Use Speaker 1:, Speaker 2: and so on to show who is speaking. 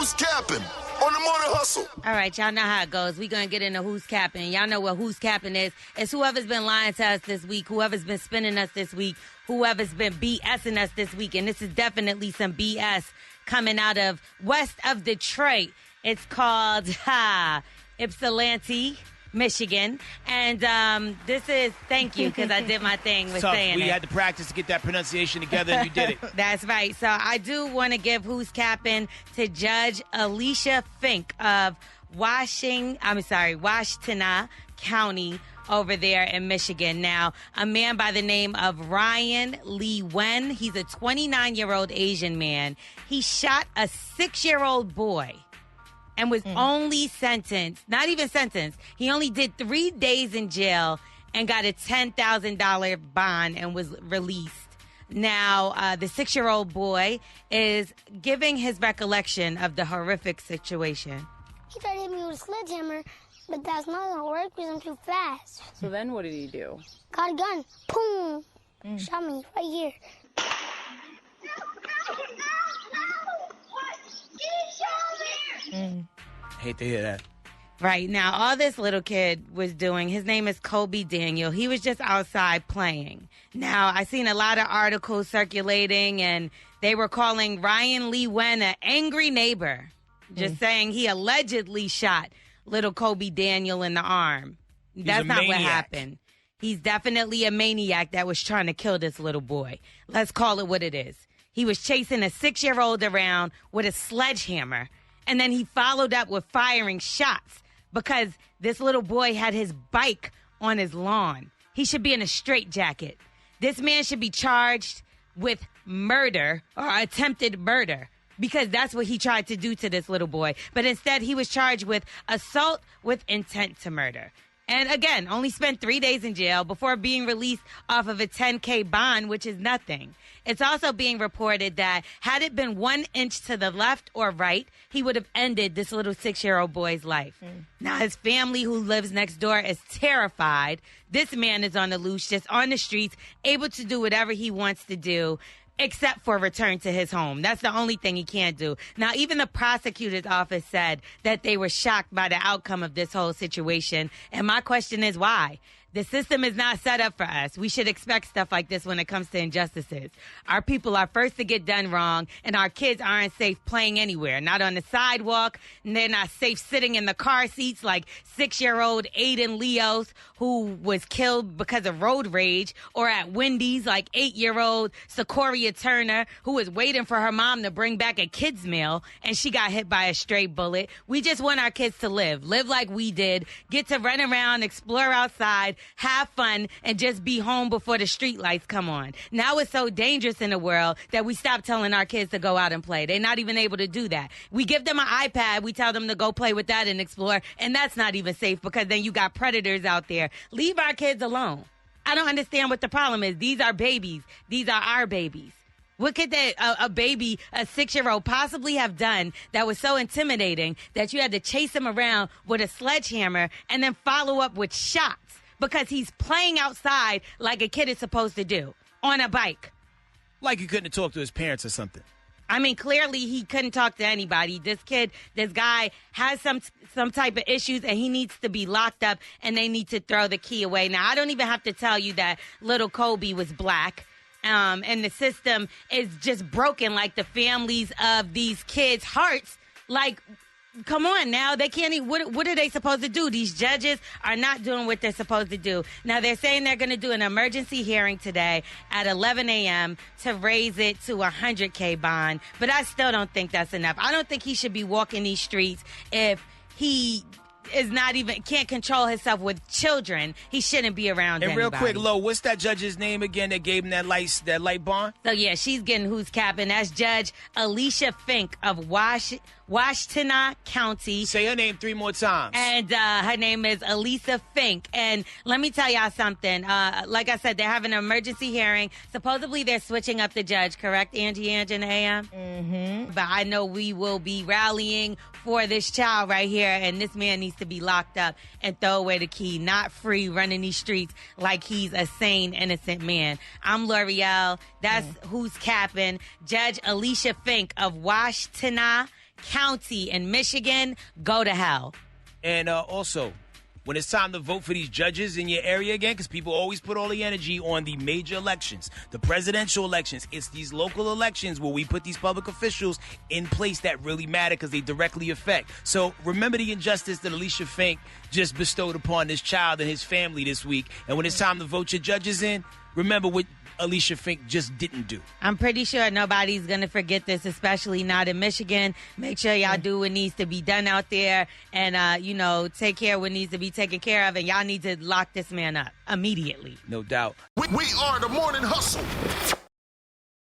Speaker 1: Who's Cappin on the Morning Hustle?
Speaker 2: All right, y'all know how it goes. We're going to get into Who's Cappin. Y'all know what Who's Cappin is. It's whoever's been lying to us this week, whoever's been spinning us this week, whoever's been BSing us this week. And this is definitely some BS coming out of west of Detroit. It's called Ypsilanti, Michigan. And this is, thank you, because I did my thing with saying it.
Speaker 3: We had to practice to get that pronunciation together, and you did it.
Speaker 2: That's right. So I do want to give Who's Cappin to Judge Elisha Fink of Washtenaw County over there in Michigan. Now, a man by the name of Ryan Le-Nguyen, he's a 29-year-old Asian man. He shot a 6-year-old boy and was only sentenced, not even sentenced, he only did 3 days in jail and got a $10,000 bond and was released. Now, the 6-year-old boy is giving his recollection of the horrific situation.
Speaker 4: He tried to hit me with a sledgehammer, but that's not going to work because I'm too fast.
Speaker 5: So then what did he do?
Speaker 4: Got a gun. Boom. Shot me right here.
Speaker 3: Hate to hear that.
Speaker 2: Right. Now, all this little kid was doing, his name is Kobe Daniel. He was just outside playing. Now, I seen a lot of articles circulating, and they were calling Ryan Le-Nguyen an angry neighbor, just saying he allegedly shot little Kobe Daniel in the arm. That's not what happened. He's definitely a maniac that was trying to kill this little boy. Let's call it what it is. He was chasing a 6-year-old around with a sledgehammer, and then he followed up with firing shots because this little boy had his bike on his lawn. He should be in a straitjacket. This man should be charged with murder or attempted murder because that's what he tried to do to this little boy. But instead, he was charged with assault with intent to murder. And again, only spent 3 days in jail before being released off of a $10K bond, which is nothing. It's also being reported that had it been 1 inch to the left or right, he would have ended this little 6-year-old boy's life. Now, his family who lives next door is terrified. This man is on the loose, just on the streets, able to do whatever he wants to do, except for return to his home. That's the only thing he can't do. Now, even the prosecutor's office said that they were shocked by the outcome of this whole situation. And my question is why? The system is not set up for us. We should expect stuff like this when it comes to injustices. Our people are first to get done wrong, and our kids aren't safe playing anywhere. Not on the sidewalk, and they're not safe sitting in the car seats like 6-year-old Aiden Leos, who was killed because of road rage, or at Wendy's like 8-year-old Sequoia Turner, who was waiting for her mom to bring back a kid's meal, and she got hit by a stray bullet. We just want our kids to live like we did, get to run around, explore outside, have fun, and just be home before the street lights come on. Now it's so dangerous in the world that we stop telling our kids to go out and play. They're not even able to do that. We give them an iPad, we tell them to go play with that and explore, and that's not even safe because then you got predators out there. Leave our kids alone. I don't understand what the problem is. These are babies. These are our babies. What could a baby, a 6-year-old, possibly have done that was so intimidating that you had to chase him around with a sledgehammer and then follow up with shots? Because he's playing outside like a kid is supposed to do, on a bike.
Speaker 3: Like he couldn't talk to his parents or something.
Speaker 2: I mean, clearly he couldn't talk to anybody. This guy has some type of issues, and he needs to be locked up, and they need to throw the key away. Now, I don't even have to tell you that little Kobe was black. And the system is just broken, like the families of these kids' hearts. Like, come on now. They can't even, what are they supposed to do? These judges are not doing what they're supposed to do. Now, they're saying they're going to do an emergency hearing today at 11 a.m. to raise it to a $100K bond. But I still don't think that's enough. I don't think he should be walking these streets if he is not even, can't control himself with children. He shouldn't be around
Speaker 3: and
Speaker 2: anybody.
Speaker 3: Real quick, Lo, what's that judge's name again that gave him that light bond?
Speaker 2: So, yeah, she's getting Who's Cappin. That's Judge Elisha Fink of Washtenaw County.
Speaker 3: Say her name 3 more times.
Speaker 2: And her name is Elisha Fink. And let me tell y'all something. Like I said, they're having an emergency hearing. Supposedly they're switching up the judge, correct, Angie and AM? Mm-hmm. But I know we will be rallying for this child right here, and this man needs to be locked up and throw away the key, not free running these streets like he's a sane, innocent man. I'm L'Oreal. That's Who's Cappin. Judge Elisha Fink of Washtenaw county in Michigan, go to hell.
Speaker 3: And also, when it's time to vote for these judges in your area again, because people always put all the energy on the major elections, the presidential elections, it's these local elections where we put these public officials in place that really matter because they directly affect. So remember the injustice that Elisha Fink just bestowed upon this child and his family this week. And when it's time to vote your judges in, remember what Elisha Fink just didn't do.
Speaker 2: I'm pretty sure nobody's going to forget this, especially not in Michigan. Make sure y'all do what needs to be done out there and, take care of what needs to be taken care of. And y'all need to lock this man up immediately.
Speaker 3: No doubt.
Speaker 1: We are the Morning Hustle.